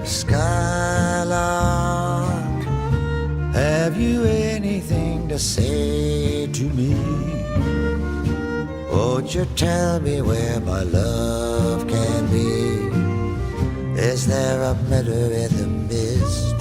Skylark, have you anything to say to me? Won't you tell me where my love can be? Is there a meadow in the mist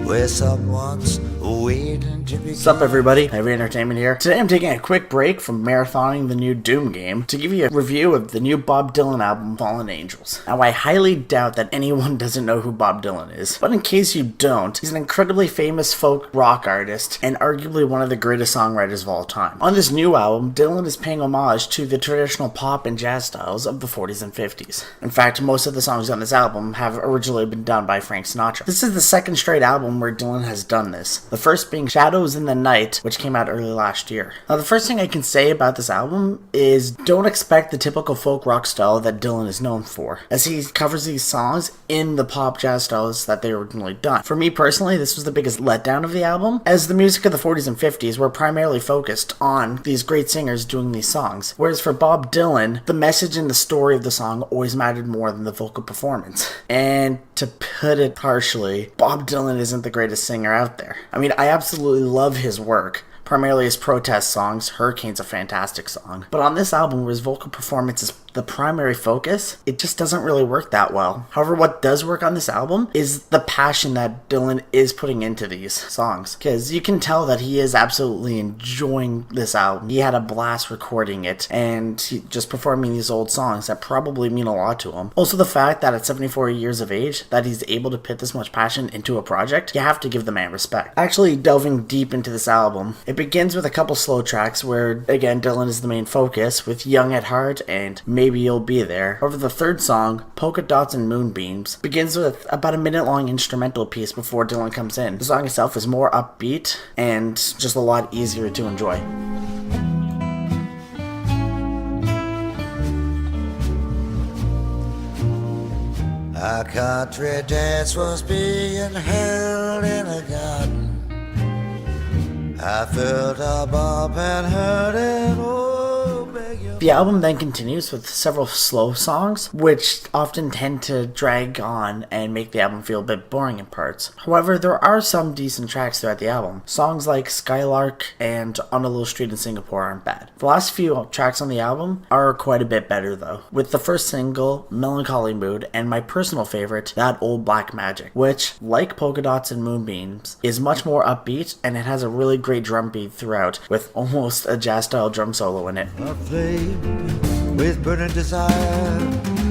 where someone's waiting to be? What's up, everybody? Heavy Entertainment here. Today I'm taking a quick break from marathoning the new Doom game to give you a review of the new Bob Dylan album, Fallen Angels. Now, I highly doubt that anyone doesn't know who Bob Dylan is, but in case you don't, he's an incredibly famous folk rock artist and arguably one of the greatest songwriters of all time. On this new album, Dylan is paying homage to the traditional pop and jazz styles of the 40s and 50s. In fact, most of the songs on this album have originally been done by Frank Sinatra. This is the second straight album where Dylan has done this, the first being Shadows in the Night, which came out early last year. Now, the first thing I can say about this album is don't expect the typical folk rock style that Dylan is known for, as he covers these songs in the pop jazz styles that they were originally done. For me personally, this was the biggest letdown of the album, as the music of the 40s and 50s were primarily focused on these great singers doing these songs, whereas for Bob Dylan, the message and the story of the song always mattered more than the vocal performance. And to put it harshly, Bob Dylan isn't the greatest singer out there. I mean, I absolutely love his work, primarily his protest songs. Hurricane's a fantastic song. But on this album, where his vocal performance is the primary focus, it just doesn't really work that well. However, what does work on this album is the passion that Dylan is putting into these songs, because you can tell that he is absolutely enjoying this album. He had a blast recording it and just performing these old songs that probably mean a lot to him. Also, the fact that at 74 years of age that he's able to put this much passion into a project, you have to give the man respect. Actually delving deep into this album, it begins with a couple slow tracks where, again, Dylan is the main focus, with Young at Heart and Maybe You'll Be There. However, the third song, Polka Dots and Moonbeams, begins with about a minute-long instrumental piece before Dylan comes in. The song itself is more upbeat and just a lot easier to enjoy. Our country dance was being held in a garden. I felt a bump and heard an old beg. The album then continues with several slow songs, which often tend to drag on and make the album feel a bit boring in parts. However, there are some decent tracks throughout the album. Songs like Skylark and On a Little Street in Singapore aren't bad. The last few tracks on the album are quite a bit better though, with the first single, Melancholy Mood, and my personal favorite, That Old Black Magic, which, like Polka Dots and Moonbeams, is much more upbeat and it has a really great drum beat throughout, with almost a jazz-style drum solo in it. A flame with burning desire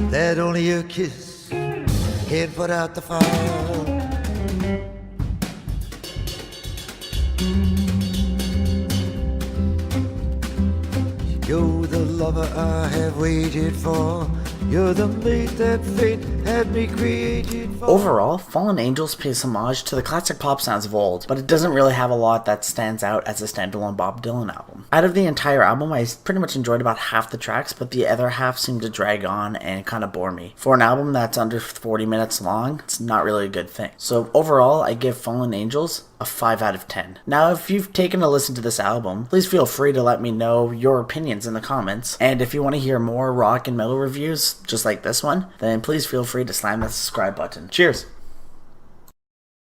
that only your kiss can put out the fire. You're the lover I have waited for. You're the mate that fate had me created for. Overall, Fallen Angels pays homage to the classic pop sounds of old, but it doesn't really have a lot that stands out as a standalone Bob Dylan album. Out of the entire album, I pretty much enjoyed about half the tracks, but the other half seemed to drag on and kind of bore me. For an album that's under 40 minutes long, it's not really a good thing. So overall, I give Fallen Angels a 5 out of 10. Now, if you've taken a listen to this album, please feel free to let me know your opinions in the comments. And if you want to hear more rock and metal reviews, just like this one, then please feel free to slam that subscribe button. Cheers!